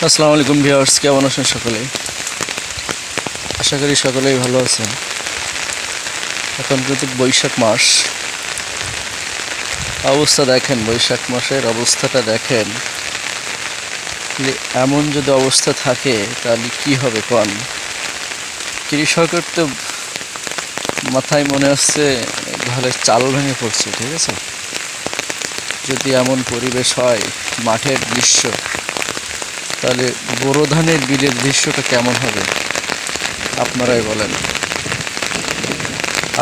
আসসালামু আলাইকুম ভিউয়ার্স, কেমন আছেন সকলে? আশা করি সকলেই ভালো আছেন। এখন কিন্তু বৈশাখ মাস, অবস্থা দেখেন, বৈশাখ মাসের অবস্থাটা দেখেন। এমন যদি অবস্থা থাকে তাহলে কি হবে কোন? কৃষকের তো মাথায় মনে হচ্ছে ঘরের চাল ভেঙে পড়ছে। ঠিক আছে, যদি এমন পরিবেশ হয়, মাঠের দৃশ্য, তাহলে বোরো ধানের বীজের দৃশ্যটা কেমন হবে আপনারাই বলেন।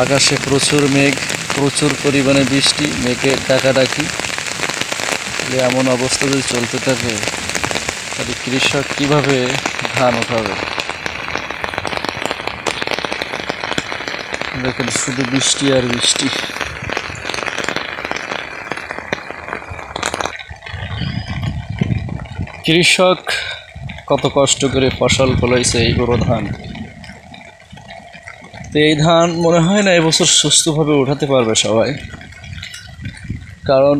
আকাশে প্রচুর মেঘ, প্রচুর পরিমাণে বৃষ্টি, মেঘের ডাকাডাকি। এমন অবস্থা যদি চলতে থাকে তাহলে কৃষক কিভাবে ধান উঠাবে? দেখেন, শুধু বৃষ্টি আর বৃষ্টি। কৃষক কত কষ্ট করে ফসল ফলাইছে, এই বড় ধান। তো এই ধান মনে হয় না এবছর সুস্থভাবে উঠাতে পারবে সবাই, কারণ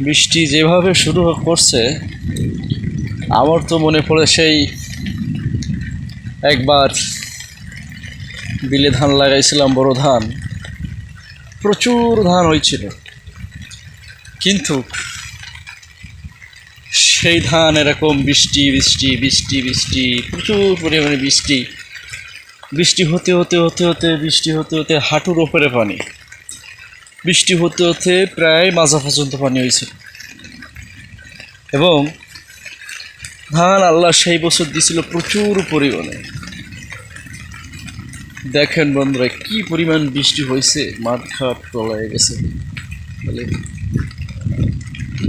বৃষ্টি যেভাবে শুরু করছে। আমার তো মনে পড়ে সেই একবার বিলে ধান লাগাইছিলাম, বড় ধান, প্রচুর ধান হয়েছিল, কিন্তু সেই ধান এরকম বৃষ্টি বৃষ্টি বৃষ্টি বৃষ্টি, প্রচুর পরিমাণে বৃষ্টি, বৃষ্টি হতে হতে হতে হতে বৃষ্টি হতে হতে হাঁটুর ওপরে পানি, বৃষ্টি হতে হতে প্রায় মাজা পর্যন্ত পানি হয়েছিল। এবং ধান আল্লাহ সেই বছর দিছিল প্রচুর পরিমাণে। দেখেন বন্ধুরা, কি পরিমাণ বৃষ্টি হয়েছে, মাঠ ঘাট তলায় গেছে। তাহলে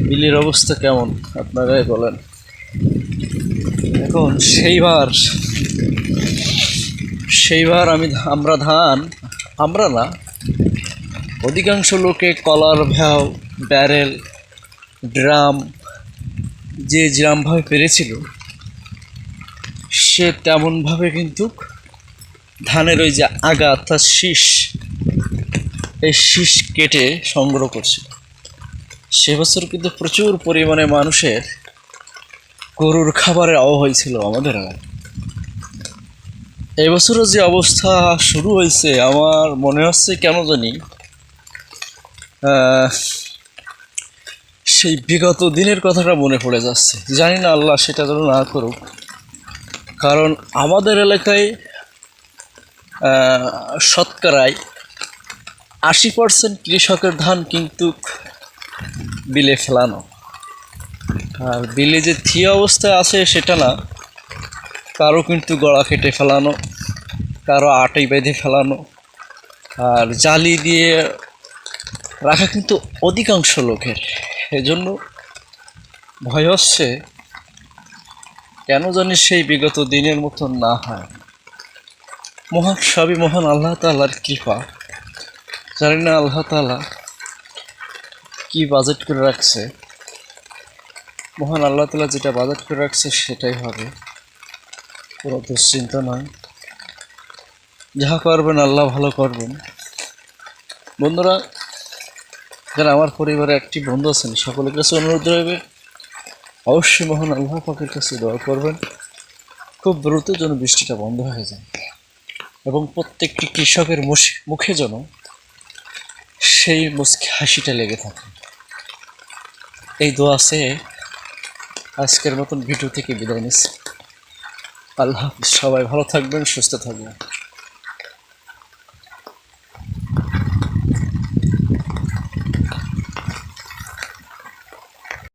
বিলের অবস্থা কেমন আপনারাই বলেন। এখন সেইবার আমরা ধান, আমরা না, অধিকাংশ লোকে কলার ভ্যাও, ব্যারেল, ড্রাম, যে যেরমভাবে পেরেছিল সে তেমনভাবে কিন্তু ধানের ওই যে আগা অর্থাৎ শীষ, এই শীষ কেটে সংগ্রহ করছিল। সে বছর কিন্তু প্রচুর পরিমাণে মানুষের গরুর খাবারের অভাব হয়েছিল আমাদের এলাকায়। এবছরও যে অবস্থা শুরু হয়েছে, আমার মনে হচ্ছে কেন জানি সেই বিগত দিনের কথাটা মনে পড়ে যাচ্ছে। জানি না, আল্লাহ সেটা যেন না করুক, কারণ আমাদের এলাকায় শতকরায় 80% কৃষকের ধান কিন্তু বিলে ফেলানো। আর বিলে যে থিয়া অবস্থায় আছে সেটা না, কারো কিন্তু গলা কেটে ফেলানো, কারো আটাই বেঁধে ফেলানো, আর জালি দিয়ে রাখা কিন্তু অধিকাংশ লোকের। এজন্য ভয় হচ্ছে কেন জানি সেই বিগত দিনের মতন না হয়। সবই মহান আল্লাহ তাআলার কৃপা। জানি না আল্লাহ তাআলা কি বাজেট করে রাখছে। মহান আল্লাহ তাআলা যেটা বাজেট করে রাখছে সেটাই হবে, কোনো দুশ্চিন্তা নয়। যাহা করবেন আল্লাহ ভালো করবেন। বন্ধুরা, যারা আমার পরিবারে একটি বন্ধু আছেন, সকলের কাছে অনুরোধ রইবে, অবশ্যই মহান আল্লাহ পাকের কাছে দোয়া করবেন খুব দ্রুত যেন বৃষ্টিটা বন্ধ হয়ে যায়, এবং প্রত্যেকটি কৃষকের মুখে যেন সেই মুচকি হাসিটা লেগে থাকে। এই দোয়া আছে। আজকের মতন ভিডিও থেকে বিদায় নিচ্ছি। আল্লাহ হাফিজ। সবাই ভালো থাকবেন, সুস্থ থাকবেন।